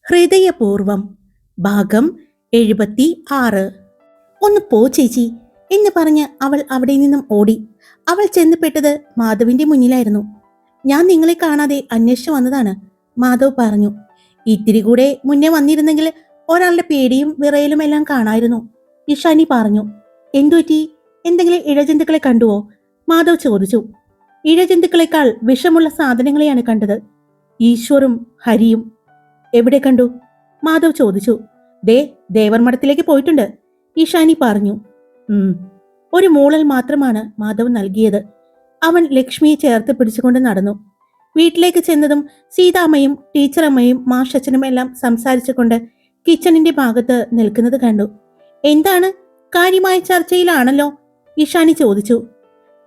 ഹൃദയപൂർവം ഭാഗം 76. ഒന്ന് പോ ചേച്ചി എന്ന് പറഞ്ഞ് അവൾ അവിടെ നിന്നും ഓടി. അവൾ ചെന്നപ്പെട്ടത് മാധവിന്റെ മുന്നിലായിരുന്നു. ഞാൻ നിങ്ങളെ കാണാതെ അന്വേഷിച്ചു വന്നതാണ്, മാധവ് പറഞ്ഞു. ഇത്തിരി കൂടെ മുന്നേ വന്നിരുന്നെങ്കിൽ ഒരാളുടെ പേടിയും വിറയലും എല്ലാം കാണായിരുന്നു, ഇഷാനി പറഞ്ഞു. എന്തുപറ്റി? എന്തെങ്കിലും ഇഴജന്തുക്കളെ കണ്ടുവോ? മാധവ് ചോദിച്ചു. ഇഴജന്തുക്കളെക്കാൾ വിഷമുള്ള സാധനങ്ങളെയാണ് കണ്ടത്, ഈശ്വറും ഹരിയും. എവിടെ കണ്ടു? മാധവ് ചോദിച്ചു. ദേവർമഠത്തിലേക്ക് പോയിട്ടുണ്ട്, ഇഷാനി പറഞ്ഞു. ഒരു മൂളൽ മാത്രമാണ് മാധവ് നൽകിയത്. അവൻ ലക്ഷ്മിയെ ചേർത്ത് പിടിച്ചുകൊണ്ട് നടന്നു. വീട്ടിലേക്ക് ചെന്നതും സീതാമ്മയും ടീച്ചറമ്മയും മാഷച്ചനും എല്ലാം സംസാരിച്ചുകൊണ്ട് കിച്ചണിന്റെ ഭാഗത്ത് നിൽക്കുന്നത് കണ്ടു. എന്താണ്, കാര്യമായ ചർച്ചയിലാണല്ലോ, ഇഷാനി ചോദിച്ചു.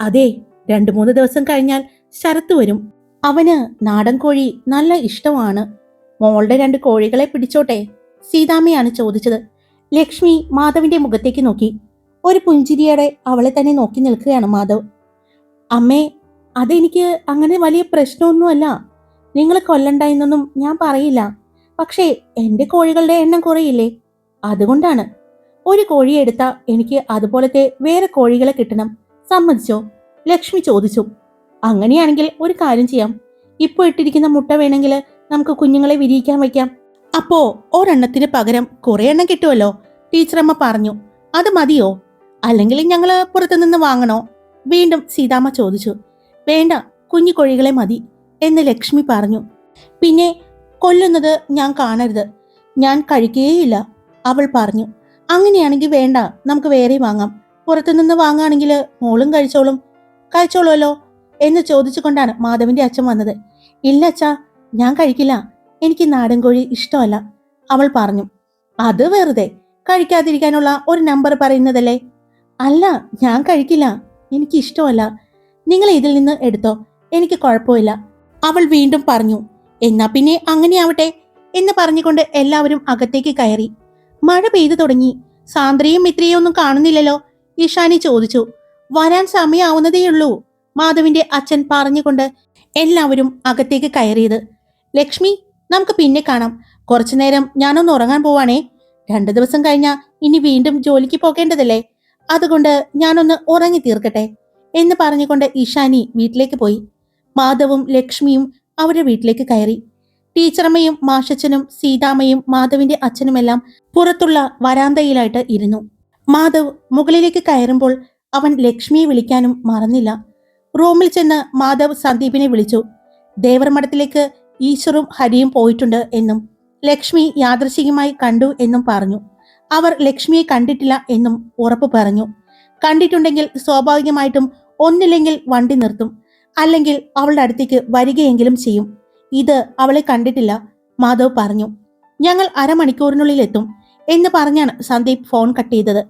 അതെ, 2-3 ദിവസം കഴിഞ്ഞാൽ ശരത്ത് വരും. അവന് നാടൻ കോഴി നല്ല ഇഷ്ടമാണ്. മോളുടെ 2 കോഴികളെ പിടിച്ചോട്ടെ, സീതാമ്മയാണ് ചോദിച്ചത്. ലക്ഷ്മി മാധവിന്റെ മുഖത്തേക്ക് നോക്കി. ഒരു പുഞ്ചിരിയോടെ അവളെ തന്നെ നോക്കി നിൽക്കുകയാണ് മാധവ്. അമ്മേ, അതെനിക്ക് അങ്ങനെ വലിയ പ്രശ്നമൊന്നുമല്ല. നിങ്ങൾ കൊല്ലണ്ട എന്നൊന്നും ഞാൻ പറയില്ല. പക്ഷേ എന്റെ കോഴികളുടെ എണ്ണം കുറയില്ലേ, അതുകൊണ്ടാണ്. ഒരു കോഴി എടുത്താ എനിക്ക് അതുപോലത്തെ വേറെ കോഴികളെ കിട്ടണം, സമ്മതിച്ചോ? ലക്ഷ്മി ചോദിച്ചു. അങ്ങനെയാണെങ്കിൽ ഒരു കാര്യം ചെയ്യാം. ഇപ്പൊ ഇട്ടിരിക്കുന്ന മുട്ട വേണമെങ്കിൽ നമുക്ക് കുഞ്ഞുങ്ങളെ വിരിയിക്കാൻ വയ്ക്കാം. അപ്പോ ഒരെണ്ണത്തിന് പകരം കുറെ എണ്ണം കിട്ടുമല്ലോ, ടീച്ചറമ്മ പറഞ്ഞു. അത് മതിയോ, അല്ലെങ്കിൽ ഞങ്ങള് പുറത്തുനിന്ന് വാങ്ങണോ? വീണ്ടും സീതാമ്മ ചോദിച്ചു. വേണ്ട, കുഞ്ഞു കോഴികളെ മതി എന്ന് ലക്ഷ്മി പറഞ്ഞു. പിന്നെ കൊല്ലുന്നത് ഞാൻ കാണരുത്, ഞാൻ കഴിക്കുകയില്ല, അവൾ പറഞ്ഞു. അങ്ങനെയാണെങ്കിൽ വേണ്ട, നമുക്ക് വേറെ വാങ്ങാം. പുറത്തുനിന്ന് വാങ്ങുകയാണെങ്കിൽ മോളും കഴിച്ചോളുമല്ലോ എന്ന് ചോദിച്ചുകൊണ്ടാണ് മാധവിന്റെ അച്ഛൻ വന്നത്. ഇല്ല അച്ഛാ, ഞാൻ കഴിക്കില്ല, എനിക്ക് നാടൻ കോഴി ഇഷ്ടമല്ല, അവൾ പറഞ്ഞു. അത് വെറുതെ കഴിക്കാതിരിക്കാനുള്ള ഒരു നമ്പർ പറയുന്നതല്ലേ. അല്ല, ഞാൻ കഴിക്കില്ല, എനിക്ക് ഇഷ്ടമല്ല. നിങ്ങൾ ഇതിൽ നിന്ന് എടുത്തോ, എനിക്ക് കുഴപ്പമില്ല, അവൾ വീണ്ടും പറഞ്ഞു. എന്നാ പിന്നെ അങ്ങനെയാവട്ടെ എന്ന് പറഞ്ഞുകൊണ്ട് എല്ലാവരും അകത്തേക്ക് കയറി. മഴ പെയ്തു തുടങ്ങി. സാന്ദ്രയും മിത്രയും ഒന്നും കാണുന്നില്ലല്ലോ, ഇഷാനി ചോദിച്ചു. വരാൻ സമയാവുന്നതേയുള്ളൂ, മാധവിന്റെ അച്ഛൻ പറഞ്ഞുകൊണ്ട് എല്ലാവരും അകത്തേക്ക് കയറിയത്. ലക്ഷ്മി, നമുക്ക് പിന്നെ കാണാം. കുറച്ചു നേരം ഞാനൊന്ന് ഉറങ്ങാൻ പോവാണേ. 2 ദിവസം കഴിഞ്ഞാ ഇനി വീണ്ടും ജോലിക്ക് പോകേണ്ടതല്ലേ, അതുകൊണ്ട് ഞാനൊന്ന് ഉറങ്ങി തീർക്കട്ടെ എന്ന് പറഞ്ഞുകൊണ്ട് ഇഷാനി വീട്ടിലേക്ക് പോയി. മാധവും ലക്ഷ്മിയും അവരുടെ വീട്ടിലേക്ക് കയറി. ടീച്ചറമ്മയും മാഷച്ചനും സീതാമ്മയും മാധവിന്റെ അച്ഛനുമെല്ലാം പുറത്തുള്ള വരാന്തയിലായിട്ട് ഇരുന്നു. മാധവ് മുകളിലേക്ക് കയറുമ്പോൾ അവൻ ലക്ഷ്മിയെ വിളിക്കാനും മറന്നില്ല. റൂമിൽ ചെന്ന് മാധവ് സന്ദീപിനെ വിളിച്ചു. ദേവർമഠത്തിലേക്ക് ഈശ്വറും ഹരിയും പോയിട്ടുണ്ട് എന്നും ലക്ഷ്മി യാദൃശികമായി കണ്ടു എന്നും പറഞ്ഞു. അവർ ലക്ഷ്മിയെ കണ്ടിട്ടില്ല എന്നും ഉറപ്പു പറഞ്ഞു. കണ്ടിട്ടുണ്ടെങ്കിൽ സ്വാഭാവികമായിട്ടും ഒന്നില്ലെങ്കിൽ വണ്ടി നിർത്തും, അല്ലെങ്കിൽ അവളുടെ അടുത്തേക്ക് വരികയെങ്കിലും ചെയ്യും. ഇത് അവളെ കണ്ടിട്ടില്ല, മാധവ് പറഞ്ഞു. ഞങ്ങൾ അരമണിക്കൂറിനുള്ളിൽ എത്തും എന്ന് പറഞ്ഞാണ് സന്ദീപ് ഫോൺ കട്ട് ചെയ്തത്.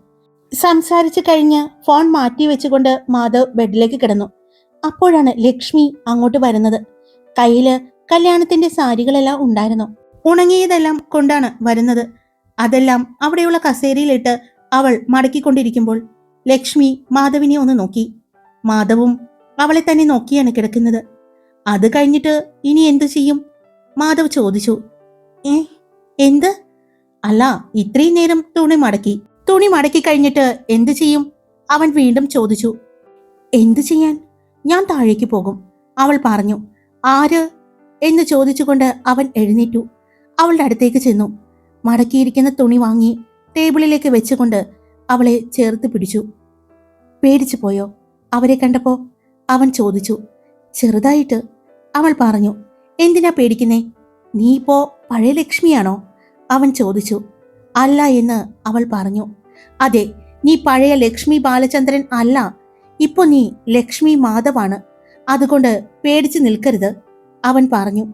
സംസാരിച്ചു കഴിഞ്ഞ് ഫോൺ മാറ്റി വെച്ചുകൊണ്ട് മാധവ് ബെഡിലേക്ക് കിടന്നു. അപ്പോഴാണ് ലക്ഷ്മി അങ്ങോട്ട് വരുന്നത്. കയ്യില് കല്യാണത്തിന്റെ സാരികളെല്ലാം ഉണ്ടായിരുന്നു. ഉണങ്ങിയതെല്ലാം കൊണ്ടാണ് വരുന്നത്. അതെല്ലാം അവിടെയുള്ള കസേരയിലിട്ട് അവൾ മടക്കിക്കൊണ്ടിരിക്കുമ്പോൾ ലക്ഷ്മി മാധവിനെ ഒന്ന് നോക്കി. മാധവും അവളെ തന്നെ നോക്കിയാണ് കിടക്കുന്നത്. അത് കഴിഞ്ഞിട്ട് ഇനി എന്തു ചെയ്യും, മാധവ് ചോദിച്ചു. എന്ത്? അല്ല, ഇത്രയും നേരം തുണി മടക്കി കഴിഞ്ഞിട്ട് എന്തു ചെയ്യും, അവൻ വീണ്ടും ചോദിച്ചു. എന്തു ചെയ്യാൻ? ഞാൻ താഴേക്ക് പോകും, അവൾ പറഞ്ഞു. ആര് എന്ന് ചോദിച്ചുകൊണ്ട് അവൻ എഴുന്നേറ്റു. അവളുടെ അടുത്തേക്ക് ചെന്നു. മടക്കിയിരിക്കുന്ന തുണി വാങ്ങി ടേബിളിലേക്ക് വെച്ചുകൊണ്ട് അവളെ ചേർത്ത് പിടിച്ചു. പേടിച്ചു പോയോ അവരെ കണ്ടപ്പോ, അവൻ ചോദിച്ചു. ചെറുതായിട്ട്, അവൾ പറഞ്ഞു. എന്തിനാ പേടിക്കുന്നേ? നീ ഇപ്പോ പഴയ ലക്ഷ്മിയാണോ, അവൻ ചോദിച്ചു. അല്ല എന്ന് അവൾ പറഞ്ഞു. അതെ, നീ പഴയ ലക്ഷ്മി ബാലചന്ദ്രൻ അല്ല, ഇപ്പൊ നീ ലക്ഷ്മി മാധവാണ്, അതുകൊണ്ട് പേടിച്ചു നിൽക്കരുത്, അവൻ പറഞ്ഞു.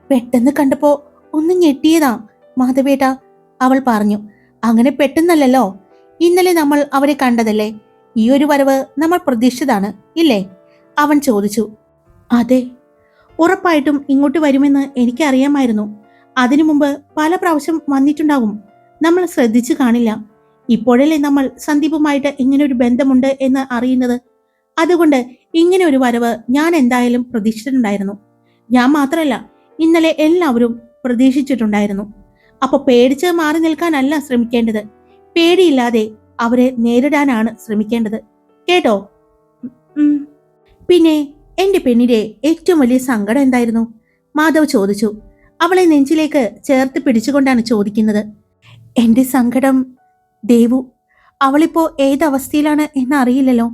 പെട്ടെന്ന് കണ്ടപ്പോ ഒന്ന് ഞെട്ടിയതാ മാധവേട്ടാ, അവൾ പറഞ്ഞു. അങ്ങനെ പെട്ടെന്നല്ലല്ലോ, ഇന്നലെ നമ്മൾ അവരെ കണ്ടതല്ലേ. ഈ ഒരു വരവ് നമ്മൾ പ്രതീക്ഷിച്ചതാണ് ഇല്ലേ, അവൻ ചോദിച്ചു. അതെ, ഉറപ്പായിട്ടും ഇങ്ങോട്ട് വരുമെന്ന് എനിക്കറിയാമായിരുന്നു. അതിനു മുമ്പ് പല പ്രാവശ്യം വന്നിട്ടുണ്ടാകും, നമ്മൾ ശ്രദ്ധിച്ചു കാണില്ല. ഇപ്പോഴല്ലേ നമ്മൾ സന്ദീപുമായിട്ട് ഇങ്ങനൊരു ബന്ധമുണ്ട് എന്ന് അറിയുന്നത്. അതുകൊണ്ട് ഇങ്ങനെ ഒരു വരവ് ഞാൻ എന്തായാലും പ്രതീക്ഷിച്ചിട്ടുണ്ടായിരുന്നു. ഞാൻ മാത്രമല്ല, ഇന്നലെ എല്ലാവരും പ്രതീക്ഷിച്ചിട്ടുണ്ടായിരുന്നു. അപ്പൊ പേടിച്ച് മാറി നിൽക്കാനല്ല ശ്രമിക്കേണ്ടത്, പേടിയില്ലാതെ അവരെ നേരിടാനാണ് ശ്രമിക്കേണ്ടത്. കേട്ടോ? ഉം. പിന്നെ എന്റെ പെണ്ണിന്റെ ഏറ്റവും വലിയ സങ്കടം എന്തായിരുന്നു? മാധവ് ചോദിച്ചു. അവളെ നെഞ്ചിലേക്ക് ചേർത്ത് പിടിച്ചുകൊണ്ടാണ് ചോദിക്കുന്നത്. എന്റെ സങ്കടം ദേവു. അവളിപ്പോ ഏതവസ്ഥയിലാണ് എന്ന് അറിയില്ലല്ലോ.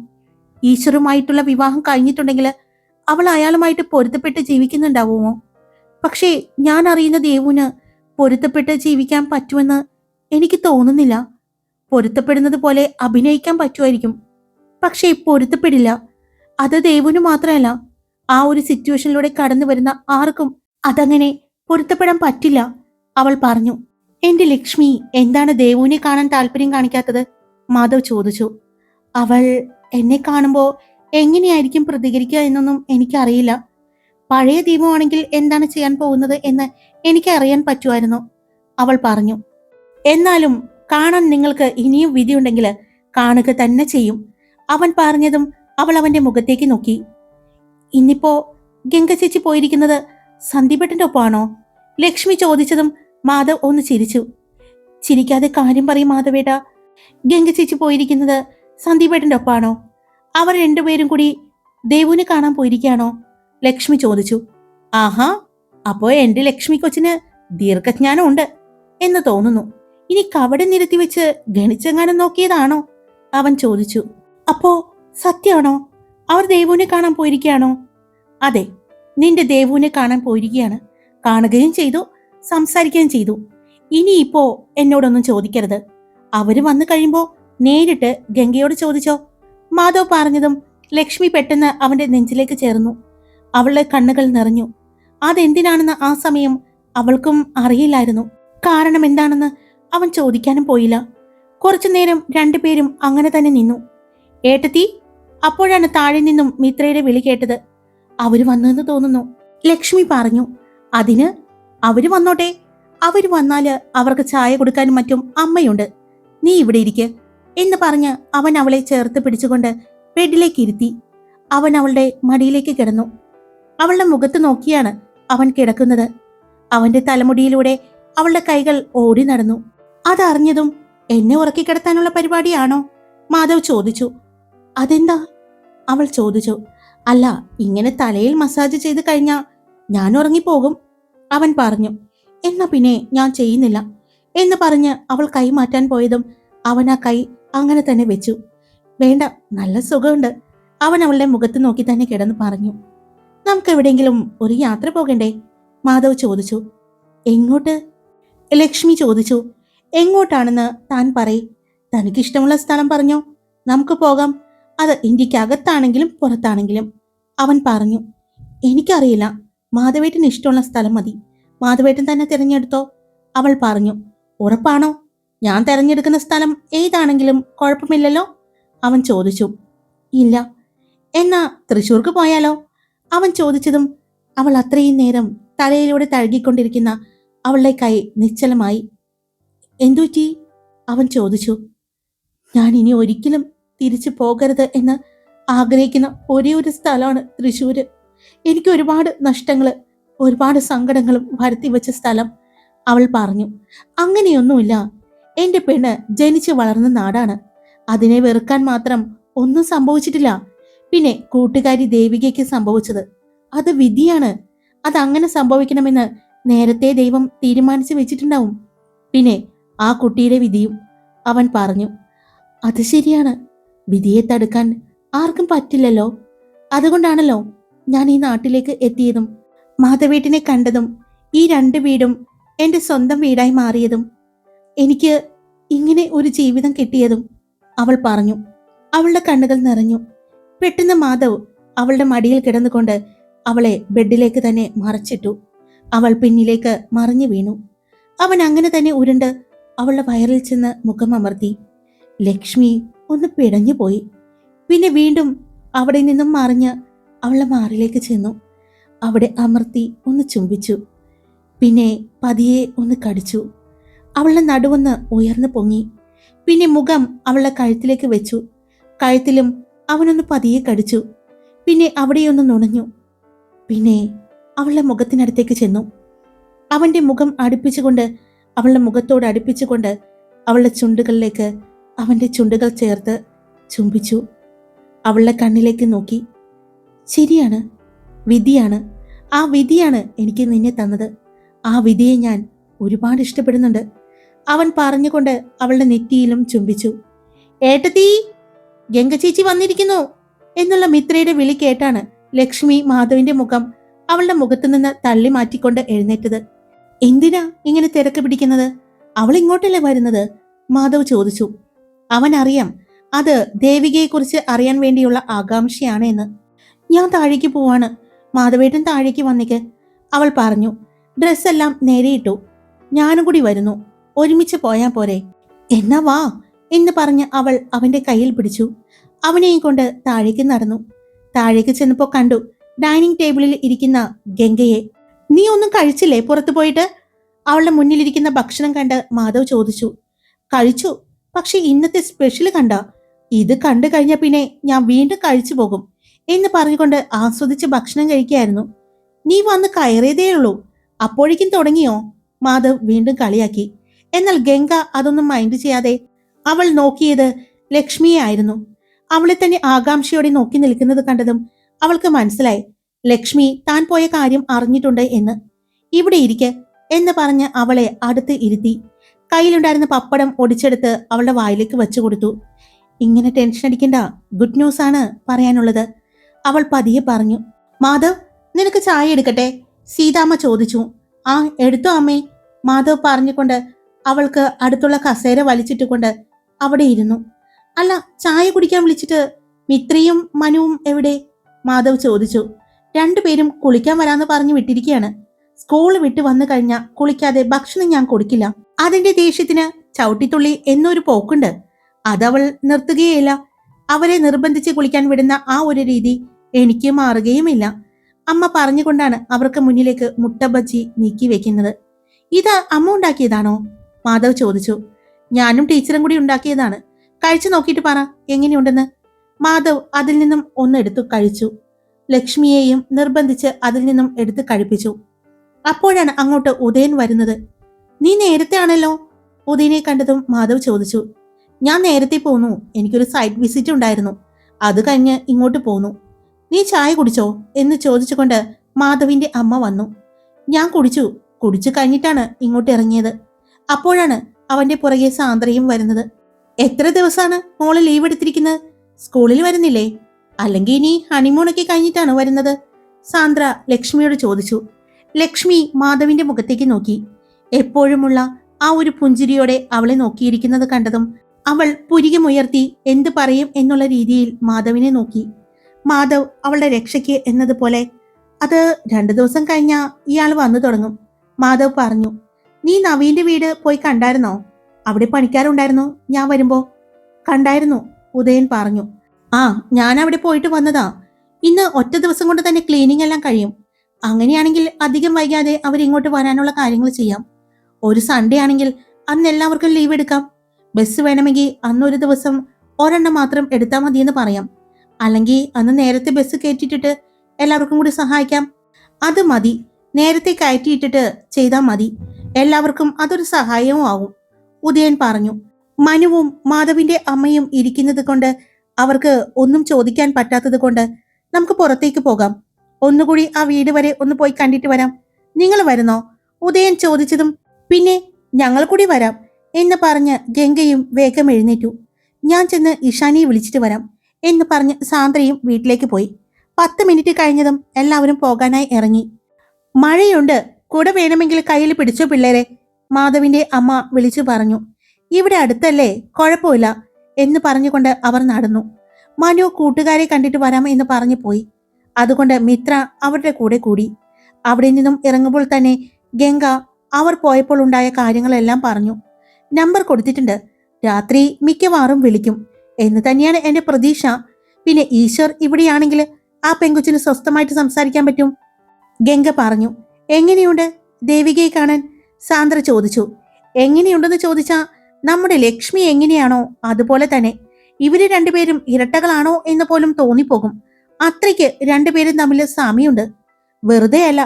ഈശ്വറുമായിട്ടുള്ള വിവാഹം കഴിഞ്ഞിട്ടുണ്ടെങ്കിൽ അവൾ അയാളുമായിട്ട് പൊരുത്തപ്പെട്ട് ജീവിക്കുന്നുണ്ടാവുമോ? പക്ഷേ ഞാൻ അറിയുന്ന ദേവുവിന് പൊരുത്തപ്പെട്ട് ജീവിക്കാൻ പറ്റുമെന്ന് എനിക്ക് തോന്നുന്നില്ല. പൊരുത്തപ്പെടുന്നത് പോലെ അഭിനയിക്കാൻ പറ്റുമായിരിക്കും, പക്ഷേ പൊരുത്തപ്പെടില്ല. അത് ദേവുവിന് മാത്രമല്ല, ആ ഒരു സിറ്റുവേഷനിലൂടെ കടന്നു വരുന്ന ആർക്കും അതങ്ങനെ പൊരുത്തപ്പെടാൻ പറ്റില്ല, അവൾ പറഞ്ഞു. എന്റെ ലക്ഷ്മി എന്താണ് ദേവുവിനെ കാണാൻ താല്പര്യം കാണിക്കാത്തത്? മാധവ് ചോദിച്ചു. അവൾ എന്നെ കാണുമ്പോ എങ്ങനെയായിരിക്കും പ്രതികരിക്കുക എന്നൊന്നും എനിക്കറിയില്ല. പഴയ ദീപമാണെങ്കിൽ എന്താണ് ചെയ്യാൻ പോകുന്നത് എന്ന് എനിക്ക് അറിയാൻ പറ്റുമായിരുന്നു, അവൾ പറഞ്ഞു. എന്നാലും കാണാൻ നിങ്ങൾക്ക് ഇനിയും വിധിയുണ്ടെങ്കിൽ കാണുക തന്നെ ചെയ്യും, അവൻ പറഞ്ഞതും അവൾ അവന്റെ മുഖത്തേക്ക് നോക്കി. ഇന്നിപ്പോ ഗംഗ ചേച്ചി പോയിരിക്കുന്നത് സന്ദീപേട്ടന്റെ ഒപ്പമാണോ? ലക്ഷ്മി ചോദിച്ചതും മാധവ് ഒന്ന് ചിരിച്ചു. ചിരിക്കാതെ കാര്യം പറയും മാധവേട്ട. ഗംഗ ചേച്ചി പോയിരിക്കുന്നത് സന്ദീപേട്ടന്റെ ഒപ്പമാണോ? അവർ രണ്ടുപേരും കൂടി ദേവുവിനെ കാണാൻ പോയിരിക്കുകയാണോ? ലക്ഷ്മി ചോദിച്ചു. ആഹാ, അപ്പോ എന്റെ ലക്ഷ്മി കൊച്ചിന് ദീർഘജ്ഞാനം ഉണ്ട് എന്ന് തോന്നുന്നു. ഇനി കവടെ നിരത്തി വെച്ച് ഗണിച്ചെങ്ങാനും നോക്കിയതാണോ? അവൻ ചോദിച്ചു. അപ്പോ സത്യമാണോ? അവർ ദേവുവിനെ കാണാൻ പോയിരിക്കുകയാണോ? അതെ, നിന്റെ ദേവുവിനെ കാണാൻ പോയിരിക്കുകയാണ്. കാണുകയും ചെയ്തു, സംസാരിക്കുകയും ചെയ്തു. ഇനിയിപ്പോ എന്നോടൊന്നും ചോദിക്കരുത്. അവര് വന്നു കഴിയുമ്പോ നേരിട്ട് ഗംഗയോട് ചോദിച്ചോ, മാധവ് പറഞ്ഞതും ലക്ഷ്മി പെട്ടെന്ന് അവന്റെ നെഞ്ചിലേക്ക് ചേർന്നു. അവളുടെ കണ്ണുകൾ നിറഞ്ഞു. അതെന്തിനാണെന്ന് ആ സമയം അവൾക്കും അറിയില്ലായിരുന്നു. കാരണം എന്താണെന്ന് അവൻ ചോദിക്കാനും പോയില്ല. കുറച്ചു നേരം രണ്ടുപേരും അങ്ങനെ തന്നെ നിന്നു. ഏട്ടത്തി. അപ്പോഴാണ് താഴെ നിന്നും മിത്രയുടെ വിളി കേട്ടത്. അവര് വന്നെന്ന് തോന്നുന്നു, ലക്ഷ്മി പറഞ്ഞു. അതിന് അവര് വന്നോട്ടെ. അവര് വന്നാല് അവർക്ക് ചായ കൊടുക്കാനും മറ്റും അമ്മയുണ്ട്. നീ ഇവിടെ ഇരിക്ക് എന്ന് പറഞ്ഞ് അവൻ അവളെ ചേർത്ത് പിടിച്ചുകൊണ്ട് ബെഡിലേക്ക് ഇരുത്തി. അവൻ അവളുടെ മടിയിലേക്ക് കിടന്നു. അവളുടെ മുഖത്ത് നോക്കിയാണ് അവൻ കിടക്കുന്നത്. അവന്റെ തലമുടിയിലൂടെ അവളുടെ കൈകൾ ഓടി നടന്നു. അതറിഞ്ഞതും എന്നെ ഉറക്കിക്കിടത്താനുള്ള പരിപാടിയാണോ? മാധവ് ചോദിച്ചു. അതെന്താ? അവൾ ചോദിച്ചു. അല്ല, ഇങ്ങനെ തലയിൽ മസാജ് ചെയ്ത് കഴിഞ്ഞാ ഞാൻ ഉറങ്ങിപ്പോകും, അവൻ പറഞ്ഞു. എന്നാ പിന്നെ ഞാൻ ചെയ്യുന്നില്ല എന്ന് പറഞ്ഞ് അവൾ കൈ മാറ്റാൻ പോയതും അവൻ ആ കൈ അങ്ങനെ തന്നെ വെച്ചു. വേണ്ട, നല്ല സുഖമുണ്ട്, അവൻ അവളുടെ മുഖത്ത് നോക്കി തന്നെ കിടന്ന് പറഞ്ഞു. നമുക്ക് എവിടെയെങ്കിലും ഒരു യാത്ര പോകണ്ടേ? മാധവ് ചോദിച്ചു. എങ്ങോട്ട്? ലക്ഷ്മി ചോദിച്ചു. എങ്ങോട്ടാണെന്ന് താൻ പറയ്. തനിക്കിഷ്ടമുള്ള സ്ഥലം പറഞ്ഞോ, നമുക്ക് പോകാം. അത് ഇന്ത്യക്കകത്താണെങ്കിലും പുറത്താണെങ്കിലും, അവൻ പറഞ്ഞു. എനിക്കറിയില്ല, മാധവേട്ടന് ഇഷ്ടമുള്ള സ്ഥലം മതി. മാധവേട്ടൻ തന്നെ തിരഞ്ഞെടുത്തോ, അവൾ പറഞ്ഞു. ഉറപ്പാണോ? ഞാൻ തിരഞ്ഞെടുക്കുന്ന സ്ഥലം ഏതാണെങ്കിലും കുഴപ്പമില്ലല്ലോ, അവൻ ചോദിച്ചു. ഇല്ല. എന്നാ തൃശ്ശൂർക്ക് പോയാലോ, അവൻ ചോദിച്ചതും അവൾ അത്രയും നേരം തലയിലൂടെ തഴുകിക്കൊണ്ടിരിക്കുന്ന അവളുടെ കൈ നിശ്ചലമായി. എന്തുപറ്റി? അവൻ ചോദിച്ചു. ഞാൻ ഇനി ഒരിക്കലും തിരിച്ചു പോകരുത് എന്ന് ആഗ്രഹിക്കുന്ന ഒരേ ഒരു സ്ഥലമാണ് തൃശ്ശൂര്. എനിക്ക് ഒരുപാട് നഷ്ടങ്ങള്, ഒരുപാട് സങ്കടങ്ങളും വരുത്തി വെച്ച സ്ഥലം, അവൾ പറഞ്ഞു. അങ്ങനെയൊന്നുമില്ല, എന്റെ പെണ്ണ് ജനിച്ചു വളർന്ന നാടാണ്. അതിനെ വെറുക്കാൻ മാത്രം ഒന്നും സംഭവിച്ചിട്ടില്ല. പിന്നെ കൂട്ടുകാരി ദേവികയ്ക്ക് സംഭവിച്ചത് അത് വിധിയാണ്. അതങ്ങനെ സംഭവിക്കണമെന്ന് നേരത്തെ ദൈവം തീരുമാനിച്ചു വെച്ചിട്ടുണ്ടാവും. പിന്നെ ആ കുട്ടിയുടെ വിധിയും, അവൻ പറഞ്ഞു. അത് ശരിയാണ്, വിധിയെ തടുക്കാൻ ആർക്കും പറ്റില്ലല്ലോ. അതുകൊണ്ടാണല്ലോ ഞാൻ ഈ നാട്ടിലേക്ക് എത്തിയതും മാധവേട്ടിനെ കണ്ടതും ഈ രണ്ട് വീടും എന്റെ സ്വന്തം വീടായി മാറിയതും എനിക്ക് ഇങ്ങനെ ഒരു ജീവിതം കിട്ടിയതും, അവൾ പറഞ്ഞു. അവളുടെ കണ്ണുകൾ നിറഞ്ഞു. പെട്ടെന്ന് മാധവ് അവളുടെ മടിയിൽ കിടന്നുകൊണ്ട് അവളെ ബെഡിലേക്ക് തന്നെ മറച്ചിട്ടു. അവൾ പിന്നിലേക്ക് മറിഞ്ഞു വീണു. അവൻ അങ്ങനെ തന്നെ ഉരുണ്ട് അവളുടെ വയറിൽ ചെന്ന് മുഖം അമർത്തി. ലക്ഷ്മി ഒന്ന് പിടഞ്ഞുപോയി. പിന്നെ വീണ്ടും അവിടെ നിന്നും മറിഞ്ഞ് അവളുടെ മാറിലേക്ക് ചെന്നു. അവിടെ അമർത്തി ഒന്ന് ചുംബിച്ചു. പിന്നെ പതിയെ ഒന്ന് കടിച്ചു. അവളുടെ നടുവൊന്ന് ഉയർന്നു പൊങ്ങി. പിന്നെ മുഖം അവളുടെ കഴുത്തിലേക്ക് വെച്ചു. കഴുത്തിലും അവനൊന്ന് പതിയെ കടിച്ചു. പിന്നെ അവിടെയൊന്ന് നുണഞ്ഞു. പിന്നെ അവളുടെ മുഖത്തിനടുത്തേക്ക് ചെന്നു. അവന്റെ മുഖം അടുപ്പിച്ചുകൊണ്ട്, അവളുടെ മുഖത്തോട് അടുപ്പിച്ചുകൊണ്ട് അവളുടെ ചുണ്ടുകളിലേക്ക് അവന്റെ ചുണ്ടുകൾ ചേർത്ത് ചുംബിച്ചു. അവളുടെ കണ്ണിലേക്ക് നോക്കി. ശരിയാണ്, വിധിയാണ്. ആ വിധിയാണ് എനിക്ക് നിന്നെ തന്നത്. ആ വിധിയെ ഞാൻ ഒരുപാട് ഇഷ്ടപ്പെടുന്നുണ്ട്, അവൻ പറഞ്ഞുകൊണ്ട് അവളുടെ നെറ്റിയിലും ചുംബിച്ചു. ഏട്ടത്തി, ഗംഗ ചേച്ചി വന്നിരിക്കുന്നു എന്നുള്ള മിത്രയുടെ വിളി കേട്ടാണ് ലക്ഷ്മി മാധവിന്റെ മുഖം അവളുടെ മുഖത്തു നിന്ന് തള്ളി മാറ്റിക്കൊണ്ട് എഴുന്നേറ്റത്. എന്തിനാ ഇങ്ങനെ തിരക്ക് പിടിക്കുന്നത്? അവൾ ഇങ്ങോട്ടല്ലേ വരുന്നത്? മാധവ് ചോദിച്ചു. അവൻ അറിയാം അത് ദേവികയെക്കുറിച്ച് അറിയാൻ വേണ്ടിയുള്ള ആകാംക്ഷയാണ് എന്ന്. ഞാൻ താഴേക്ക് പോവാണ്, മാധവേട്ടൻ താഴേക്ക് വന്നേക്ക്, അവൾ പറഞ്ഞു. ഡ്രസ്സെല്ലാം നേരെയിട്ടു. ഞാനും കൂടി വരുന്നു, ഒരുമിച്ച് പോയാ പോരെ? എന്നാ വാ എന്ന് പറഞ്ഞ് അവൾ അവന്റെ കയ്യിൽ പിടിച്ചു. അവനെയും കൊണ്ട് താഴേക്ക് നടന്നു. താഴേക്ക് ചെന്നപ്പോ കണ്ടു ഡൈനിങ് ടേബിളിൽ ഇരിക്കുന്ന ഗംഗയെ. നീ ഒന്നും കഴിച്ചില്ലേ പുറത്തു പോയിട്ട്? അവളുടെ മുന്നിലിരിക്കുന്ന ഭക്ഷണം കണ്ട് മാധവ് ചോദിച്ചു. കഴിച്ചു, പക്ഷെ ഇന്നത്തെ സ്പെഷ്യൽ കണ്ട? ഇത് കണ്ടു കഴിഞ്ഞ പിന്നെ ഞാൻ വീണ്ടും കഴിച്ചു പോകും എന്ന് പറഞ്ഞുകൊണ്ട് ആസ്വദിച്ച് ഭക്ഷണം കഴിക്കായിരുന്നു. നീ വന്ന് കയറിയതേയുള്ളൂ, അപ്പോഴേക്കും തുടങ്ങിയോ? മാധവ് വീണ്ടും കളിയാക്കി. എന്നാൽ ഗംഗ അതൊന്നും മൈൻഡ് ചെയ്യാതെ അവൾ നോക്കിയത് ലക്ഷ്മിയെ ആയിരുന്നു. അവളെ തന്നെ ആകാംക്ഷയോടെ നോക്കി നിൽക്കുന്നത് കണ്ടതും അവൾക്ക് മനസ്സിലായി ലക്ഷ്മി താൻ പോയ കാര്യം അറിഞ്ഞിട്ടുണ്ട് എന്ന്. ഇവിടെ ഇരിക്കെ എന്ന് പറഞ്ഞ് അവളെ അടുത്ത് ഇരുത്തി കയ്യിലുണ്ടായിരുന്ന പപ്പടം ഒടിച്ചെടുത്ത് അവളുടെ വായിലേക്ക് വെച്ചു കൊടുത്തു. ഇങ്ങനെ ടെൻഷൻ അടിക്കണ്ട, ഗുഡ് ന്യൂസ് ആണ് പറയാനുള്ളത്, അവൾ പതിയെ പറഞ്ഞു. മാധവ്, നിനക്ക് ചായ എടുക്കട്ടെ? സീതാമ്മ ചോദിച്ചു. ആ എടുത്തോ അമ്മേ, മാധവ് പറഞ്ഞുകൊണ്ട് അവൾക്ക് അടുത്തുള്ള കസേര വലിച്ചിട്ടുകൊണ്ട് അവിടെ ഇരുന്നു. അല്ല, ചായ കുടിക്കാൻ വിളിച്ചിട്ട് മിത്രയും മനുവും എവിടെ? മാധവ് ചോദിച്ചു. രണ്ടുപേരും കുളിക്കാൻ വരാന്ന് പറഞ്ഞു വിട്ടിരിക്കുകയാണ്. സ്കൂൾ വിട്ട് വന്നു കഴിഞ്ഞാൽ കുളിക്കാതെ ഭക്ഷണം ഞാൻ കൊടുക്കില്ല. അതിന്റെ ദേഷ്യത്തിന് ചവിട്ടിത്തുള്ളി എന്നൊരു പോക്കുണ്ട്, അതവൾ നിർത്തുകയില്ല. അവരെ നിർബന്ധിച്ച് കുളിക്കാൻ വിടുന്ന ആ ഒരു രീതി എനിക്ക് മാറുകയുമില്ല. അമ്മ പറഞ്ഞുകൊണ്ടാണ് അവർക്ക് മുന്നിലേക്ക് മുട്ട ബജ്ജി നീക്കി വെക്കുന്നത്. ഇത് അമ്മ ഉണ്ടാക്കിയതാണോ? മാധവ് ചോദിച്ചു. ഞാനും ടീച്ചറും കൂടി ഉണ്ടാക്കിയതാണ്. കഴിച്ചു നോക്കിയിട്ട് പറ എങ്ങനെയുണ്ടെന്ന്. മാധവ് അതിൽ നിന്നും ഒന്നെടുത്തു കഴിച്ചു. ലക്ഷ്മിയെയും നിർബന്ധിച്ച് അതിൽ നിന്നും എടുത്ത് കഴിപ്പിച്ചു. അപ്പോഴാണ് അങ്ങോട്ട് ഉദയൻ വരുന്നത്. നീ നേരത്തെ ആണല്ലോ? ഉദയനെ കണ്ടതും മാധവ് ചോദിച്ചു. ഞാൻ നേരത്തെ പോന്നു, എനിക്കൊരു സൈറ്റ് വിസിറ്റ് ഉണ്ടായിരുന്നു, അത് കഴിഞ്ഞ് ഇങ്ങോട്ട് പോന്നു. നീ ചായ കുടിച്ചോ എന്ന് ചോദിച്ചുകൊണ്ട് മാധവിന്റെ അമ്മ വന്നു. ഞാൻ കുടിച്ചു കഴിഞ്ഞിട്ടാണ് ഇങ്ങോട്ട് ഇറങ്ങിയത്. അപ്പോഴാണ് അവന്റെ പുറകെ സാന്ദ്രയും വരുന്നത്. എത്ര ദിവസമാണ് മോള് ലീവ് എടുത്തിരിക്കുന്നത്? സ്കൂളിൽ വരുന്നില്ലേ? അല്ലെങ്കിൽ ഇനി ഹണിമൂണൊക്കെ കഴിഞ്ഞിട്ടാണ് വരുന്നത്? സാന്ദ്ര ലക്ഷ്മിയോട് ചോദിച്ചു. ലക്ഷ്മി മാധവിന്റെ മുഖത്തേക്ക് നോക്കി. എപ്പോഴുമുള്ള ആ ഒരു പുഞ്ചിരിയോടെ അവളെ നോക്കിയിരിക്കുന്നത് കണ്ടതും അവൾ പുരികമുയർത്തി എന്ത് പറയും എന്നുള്ള രീതിയിൽ മാധവിനെ നോക്കി. മാധവ് അവളുടെ രക്ഷയ്ക്ക് എന്നതുപോലെ, അത് 2 ദിവസം കഴിഞ്ഞാ ഇയാൾ വന്നു തുടങ്ങും, മാധവ് പറഞ്ഞു. നീ നവീന്റെ വീട് പോയി കണ്ടായിരുന്നോ? അവിടെ പണിക്കാരുണ്ടായിരുന്നു ഞാൻ വരുമ്പോ? കണ്ടായിരുന്നു, ഉദയൻ പറഞ്ഞു. ആ, ഞാൻ അവിടെ പോയിട്ട് വന്നതാ. ഇന്ന് ഒറ്റ ദിവസം കൊണ്ട് തന്നെ ക്ലീനിങ് എല്ലാം കഴിയും. അങ്ങനെയാണെങ്കിൽ അധികം വൈകാതെ അവരിങ്ങോട്ട് വരാനുള്ള കാര്യങ്ങൾ ചെയ്യാം. ഒരു സൺഡേ ആണെങ്കിൽ അന്ന് എല്ലാവർക്കും ലീവ് എടുക്കാം. ബസ് വേണമെങ്കിൽ അന്നൊരു ദിവസം ഒരെണ്ണം മാത്രം എടുത്താൽ മതിയെന്ന് പറയാം. അല്ലെങ്കിൽ അന്ന് നേരത്തെ ബസ് കയറ്റിയിട്ടിട്ട് എല്ലാവർക്കും കൂടി സഹായിക്കാം. അത് മതി, നേരത്തെ കയറ്റിയിട്ടിട്ട് ചെയ്താൽ മതി. എല്ലാവർക്കും അതൊരു സഹായവും ആവും, ഉദയൻ പറഞ്ഞു. മനുവും മാധവിന്റെ അമ്മയും ഇരിക്കുന്നത് കൊണ്ട് അവർക്ക് ഒന്നും ചോദിക്കാൻ പറ്റാത്തത് കൊണ്ട് നമുക്ക് പുറത്തേക്ക് പോകാം. ഒന്നുകൂടി ആ വീട് വരെ ഒന്ന് പോയി കണ്ടിട്ട് വരാം. നിങ്ങൾ വരുന്നോ? ഉദയൻ ചോദിച്ചതും പിന്നെ ഞങ്ങൾ കൂടി വരാം എന്ന് പറഞ്ഞ് ഗംഗയും വേഗം എഴുന്നേറ്റു. ഞാൻ ചെന്ന് ഇഷാനിയെ വിളിച്ചിട്ട് വരാം എന്ന് പറഞ്ഞ് സാന്ദ്രയും വീട്ടിലേക്ക് പോയി. 10 മിനിറ്റ് കഴിഞ്ഞതും എല്ലാവരും പോകാനായി ഇറങ്ങി. മഴയുണ്ട്, കുട വേണമെങ്കിൽ കയ്യിൽ പിടിച്ചോ പിള്ളേരെ, മാധവിന്റെ അമ്മ വിളിച്ചു പറഞ്ഞു. ഇവിടെ അടുത്തല്ലേ, കുഴപ്പമില്ല എന്ന് പറഞ്ഞുകൊണ്ട് അവർ നടന്നു. മനു കൂട്ടുകാരെ കണ്ടിട്ട് വരാം എന്ന് പറഞ്ഞു പോയി. അതുകൊണ്ട് മിത്ര അവരുടെ കൂടെ കൂടി. അവിടെ നിന്നും ഇറങ്ങുമ്പോൾ തന്നെ ഗംഗ അവർ പോയപ്പോൾ ഉണ്ടായ കാര്യങ്ങളെല്ലാം പറഞ്ഞു. നമ്പർ കൊടുത്തിട്ടുണ്ട്, രാത്രി മിക്കവാറും വിളിക്കും എന്ന് തന്നെയാണ് എന്റെ പ്രതീക്ഷ. പിന്നെ ഈശ്വർ ഇവിടെയാണെങ്കിൽ ആ പെങ്കുച്ചിന് സ്വസ്ഥമായിട്ട് സംസാരിക്കാൻ പറ്റും, ഗംഗ പറഞ്ഞു. എങ്ങനെയുണ്ട് ദേവികയെ കാണാൻ? സാന്ദ്ര ചോദിച്ചു. എങ്ങനെയുണ്ടെന്ന് ചോദിച്ചാ നമ്മുടെ ലക്ഷ്മി എങ്ങനെയാണോ അതുപോലെ തന്നെ. ഇവര് രണ്ടുപേരും ഇരട്ടകളാണോ എന്ന് പോലും തോന്നിപ്പോകും. അത്രയ്ക്ക് രണ്ടുപേരും തമ്മിൽ സാമ്യമുണ്ട്. വെറുതെ അല്ല,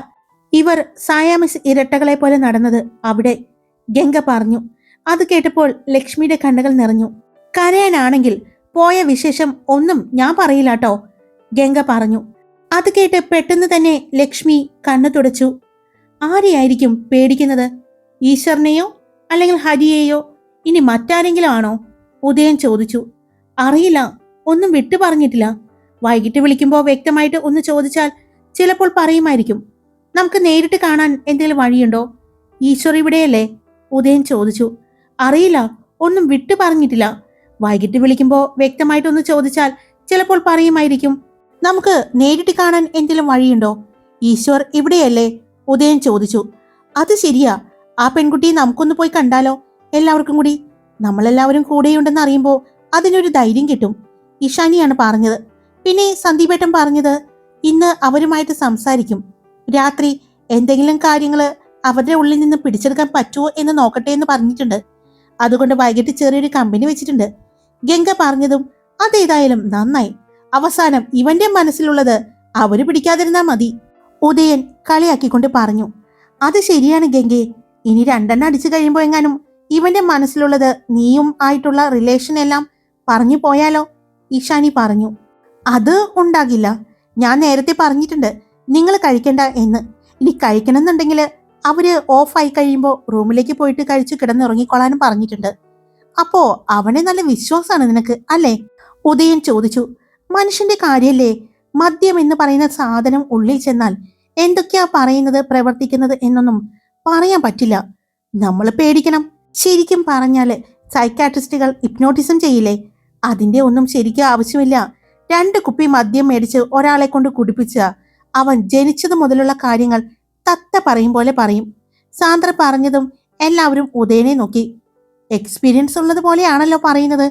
ഇവർ സായാമിസ് ഇരട്ടകളെ പോലെ നടന്നത് അവിടെ, ഗംഗ പറഞ്ഞു. അത് കേട്ടപ്പോൾ ലക്ഷ്മിയുടെ കണ്ണുകൾ നിറഞ്ഞു. കരയാനാണെങ്കിൽ പോയ വിശേഷം ഒന്നും ഞാൻ പറയില്ലാട്ടോ, ഗംഗ പറഞ്ഞു. അത് കേട്ട് പെട്ടെന്ന് തന്നെ ലക്ഷ്മി കണ്ണു തുടച്ചു. ആരെയായിരിക്കും പേടിക്കുന്നത്? ഈശ്വരനെയോ അല്ലെങ്കിൽ ഹരിയെയോ, ഇനി മറ്റാരെങ്കിലും ആണോ? ഉദയൻ ചോദിച്ചു. അറിയില്ല, ഒന്നും വിട്ടു പറഞ്ഞിട്ടില്ല. വൈകിട്ട് വിളിക്കുമ്പോൾ വ്യക്തമായിട്ട് ഒന്ന് ചോദിച്ചാൽ ചിലപ്പോൾ പറയുമായിരിക്കും. നമുക്ക് നേരിട്ട് കാണാൻ എന്തെങ്കിലും വഴിയുണ്ടോ? ഈശ്വർ ഇവിടെയല്ലേ? ഉദയൻ ചോദിച്ചു. അറിയില്ല, ഒന്നും വിട്ടു പറഞ്ഞിട്ടില്ല. വൈകിട്ട് വിളിക്കുമ്പോൾ വ്യക്തമായിട്ടൊന്ന് ചോദിച്ചാൽ ചിലപ്പോൾ പറയുമായിരിക്കും. നമുക്ക് നേരിട്ട് കാണാൻ എന്തെങ്കിലും വഴിയുണ്ടോ? ഈശ്വർ ഇവിടെയല്ലേ? ഉദയൻ ചോദിച്ചു. അത് ശരിയാ, ആ പെൺകുട്ടിയെ നമുക്കൊന്ന് പോയി കണ്ടാലോ, എല്ലാവർക്കും കൂടി? നമ്മളെല്ലാവരും കൂടെയുണ്ടെന്ന് അറിയുമ്പോൾ അതിനൊരു ധൈര്യം കിട്ടും, ഇഷാനിയാണ് പറഞ്ഞത്. പിന്നെ സന്ദീപേട്ടൻ പറഞ്ഞത് ഇന്ന് അവരുമായിട്ട് സംസാരിക്കും. രാത്രി എന്തെങ്കിലും കാര്യങ്ങള് അവരുടെ ഉള്ളിൽ നിന്ന് പിടിച്ചെടുക്കാൻ പറ്റുമോ എന്ന് നോക്കട്ടെ എന്ന് പറഞ്ഞിട്ടുണ്ട്. അതുകൊണ്ട് വൈകിട്ട് ചെറിയൊരു കമ്പനി വെച്ചിട്ടുണ്ട്. ഗംഗ പറഞ്ഞതും അതേതായാലും നന്നായി. അവസാനം ഇവന്റെ മനസ്സിലുള്ളത് അവര് പിടിക്കാതിരുന്നാ മതി, ഉദയൻ കളിയാക്കിക്കൊണ്ട് പറഞ്ഞു. അത് ശരിയാണ് ഗംഗെ, ഇനി രണ്ടെണ്ണം അടിച്ചു കഴിയുമ്പോൾ എങ്ങാനും ഇവന്റെ മനസ്സിലുള്ളത് നീയും ആയിട്ടുള്ള റിലേഷൻ എല്ലാം പറഞ്ഞു പോയാലോ, ഇഷാനി പറഞ്ഞു. അത് ഉണ്ടാകില്ല, ഞാൻ നേരത്തെ പറഞ്ഞിട്ടുണ്ട് നിങ്ങൾ കഴിക്കണ്ട എന്ന്. ഇനി കഴിക്കണമെന്നുണ്ടെങ്കിൽ അവര് ഓഫായി കഴിയുമ്പോൾ റൂമിലേക്ക് പോയിട്ട് കഴിച്ചു കിടന്നുറങ്ങിക്കൊള്ളാനും പറഞ്ഞിട്ടുണ്ട്. അപ്പോ അവനെ നല്ല വിശ്വാസമാണ് നിനക്ക് അല്ലേ? ഉദയൻ ചോദിച്ചു. മനുഷ്യന്റെ കാര്യല്ലേ, മദ്യം എന്ന് പറയുന്ന സാധനം ഉള്ളിൽ ചെന്നാൽ എന്തൊക്കെയാ പറയുന്നത് പ്രവർത്തിക്കുന്നത് എന്നൊന്നും പറയാൻ പറ്റില്ല. നമ്മൾ പേടിക്കണം. ശരിക്കും പറഞ്ഞാല് സൈക്കാട്രിസ്റ്റുകൾ ഹിപ്നോട്ടിസം ചെയ്യില്ലേ, അതിന്റെ ഒന്നും ശരിക്കും ആവശ്യമില്ല. 2 കുപ്പി മദ്യം മേടിച്ച് ഒരാളെ കൊണ്ട് കുടിപ്പിച്ച അവൻ ജനിച്ചത് മുതലുള്ള കാര്യങ്ങൾ തത്ത പറയും പോലെ പറയും. സാന്ദ്ര പറഞ്ഞതും എല്ലാവരും ഉദയനെ നോക്കി. എക്സ്പീരിയൻസ് ഉള്ളത് പോലെയാണല്ലോ പറയുന്നത്,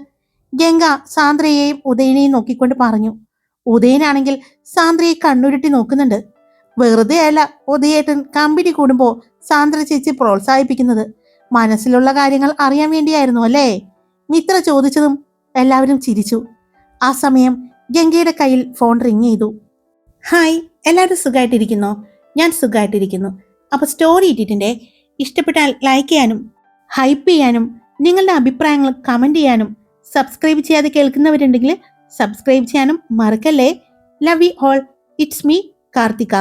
ഗംഗ സാന്ദ്രയെയും ഉദയനെയും നോക്കിക്കൊണ്ട് പറഞ്ഞു. ഉദയനാണെങ്കിൽ സാന്ദ്രയെ കണ്ണുരുട്ടി നോക്കുന്നുണ്ട്. വെറുതെ അല്ല ഉദയേട്ടൻ കമ്പനി കൂടുമ്പോ സാന്ദ്ര ചേച്ചി പ്രോത്സാഹിപ്പിക്കുന്നത്, മനസ്സിലുള്ള കാര്യങ്ങൾ അറിയാൻ വേണ്ടിയായിരുന്നു അല്ലേ? മിത്ര ചോദിച്ചതും എല്ലാവരും ചിരിച്ചു. ആ സമയം ഗംഗയുടെ കയ്യിൽ ഫോൺ റിങ് ചെയ്തു. ഹായ്, എല്ലാവരും സുഖമായിട്ടിരിക്കുന്നോ? ഞാൻ സുഖമായിട്ടിരിക്കുന്നു. അപ്പൊ സ്റ്റോറി ഇട്ടിട്ടുണ്ട്, ഇഷ്ടപ്പെട്ടാൽ ലൈക്ക് ചെയ്യാനും ഹൈപ്പ് ചെയ്യാനും നിങ്ങളുടെ അഭിപ്രായങ്ങൾ കമന്റ് ചെയ്യാനും സബ്സ്ക്രൈബ് ചെയ്യാതെ കേൾക്കുന്നവരുണ്ടെങ്കിൽ സബ്സ്ക്രൈബ് ചെയ്യാനും മറക്കല്ലേ. Love you all. It's me Karthika.